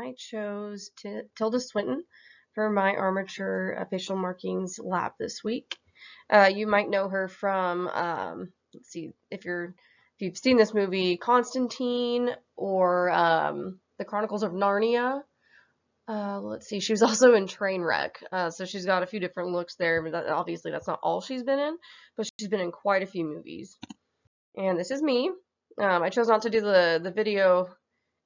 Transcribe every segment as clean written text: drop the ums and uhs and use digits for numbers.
I chose Tilda Swinton for my Armature facial markings lab this week. You might know her from, let's see, if you've seen this movie, Constantine, or The Chronicles of Narnia. Let's see, she was also in Trainwreck, so she's got a few different looks there, but obviously that's not all she's been in, but she's been in quite a few movies. And this is me. I chose not to do the video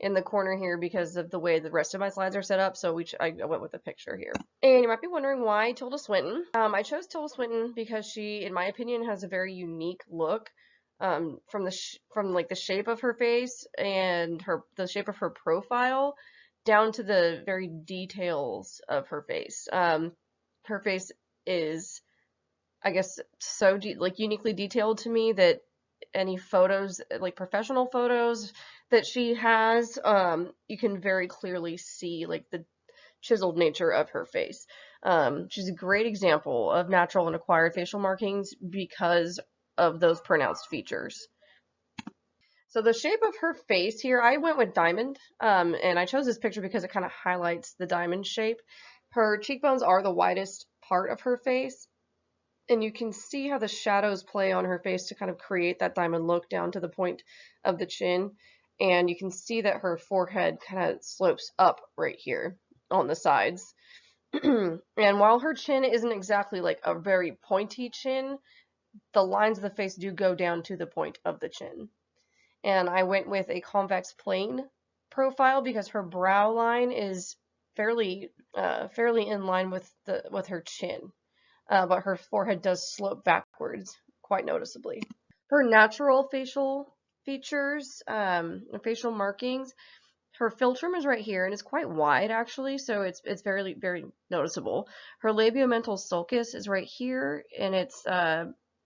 in the corner here because of the way the rest of my slides are set up, so I went with a picture here. And you might be wondering why Tilda Swinton. I chose Tilda Swinton because she, in my opinion, has a very unique look, from like the shape of her face and the shape of her profile down to the very details of her face. Her face is, I guess, so like uniquely detailed to me that any photos, like professional photos that she has, you can very clearly see like the chiseled nature of her face. She's a great example of natural and acquired facial markings because of those pronounced features. So the shape of her face here, I went with diamond, and I chose this picture because it kind of highlights the diamond shape. Her cheekbones are the widest part of her face, and you can see how the shadows play on her face to kind of create that diamond look down to the point of the chin. And you can see that her forehead kind of slopes up right here on the sides. And while her chin isn't exactly like a very pointy chin, the lines of the face do go down to the point of the chin. And I went with a convex plane profile because her brow line is fairly in line with her chin. But her forehead does slope backwards quite noticeably. Her natural facial features, facial markings, her philtrum is right here, and it's quite wide actually, so it's very, very noticeable. Her labiomental sulcus is right here, and it's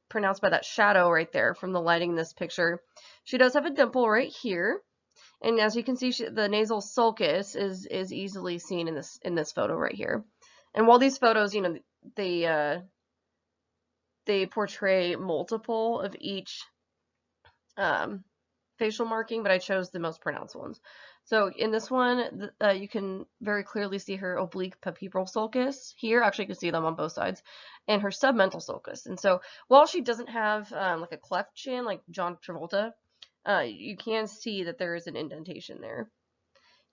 pronounced by that shadow right there from the lighting in this picture. She does have a dimple right here, and as you can see, the nasal sulcus is easily seen in this photo right here. And while these photos, you know, they portray multiple of each facial marking, but I chose the most pronounced ones. So in this one, you can very clearly see her oblique pupibral sulcus here. Actually, you can see them on both sides, and her submental sulcus. And so while she doesn't have like a cleft chin like John Travolta, you can see that there is an indentation there.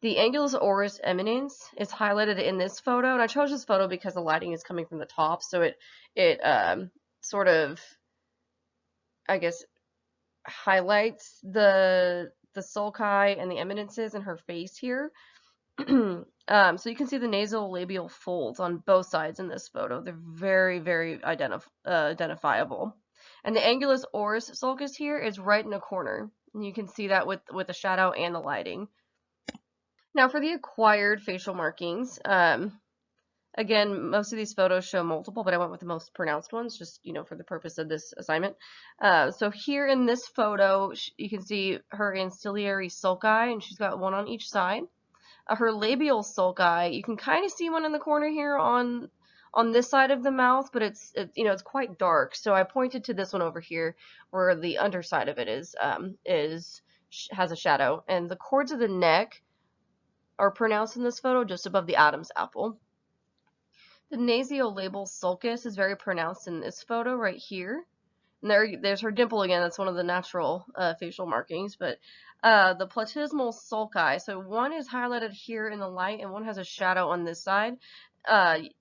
The angulus oris eminence is highlighted in this photo, and I chose this photo because the lighting is coming from the top, so it sort of, I guess, highlights the sulci and the eminences in her face here. So you can see the nasal labial folds on both sides in this photo. They're very, very identifiable. And the angulus oris sulcus here is right in the corner. And you can see that with the shadow and the lighting. Now for the acquired facial markings, again, most of these photos show multiple, but I went with the most pronounced ones, just, you know, for the purpose of this assignment. So here in this photo, you can see her ancillary sulci, and she's got one on each side. Her labial sulci, you can kind of see one in the corner here on this side of the mouth, but it's you know, it's quite dark. So I pointed to this one over here, where the underside of it has a shadow, and the cords of the neck are pronounced in this photo just above the Adam's apple. The nasolabial sulcus is very pronounced in this photo right here. And there's her dimple again. That's one of the natural facial markings. But the platysmal sulci, so one is highlighted here in the light and one has a shadow on this side. I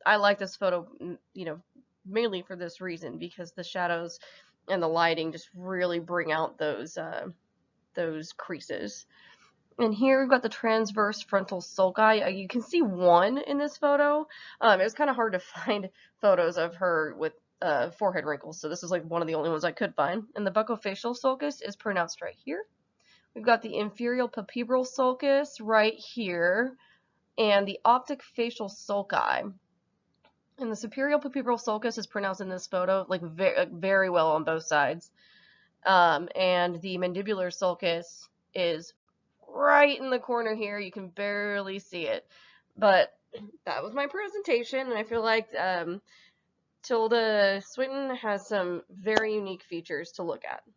like this photo, you know, mainly for this reason, because the shadows and the lighting just really bring out those creases. And here we've got the transverse frontal sulci. You can see one in this photo. It was kind of hard to find photos of her with forehead wrinkles, so this is like one of the only ones I could find. And the buccofacial sulcus is pronounced right here. We've got the inferior pupibral sulcus right here, and the optic facial sulci. And the superior pupibral sulcus is pronounced in this photo like very well on both sides. And the mandibular sulcus is right in the corner here. You can barely see it, but that was my presentation, and I feel like Tilda Swinton has some very unique features to look at.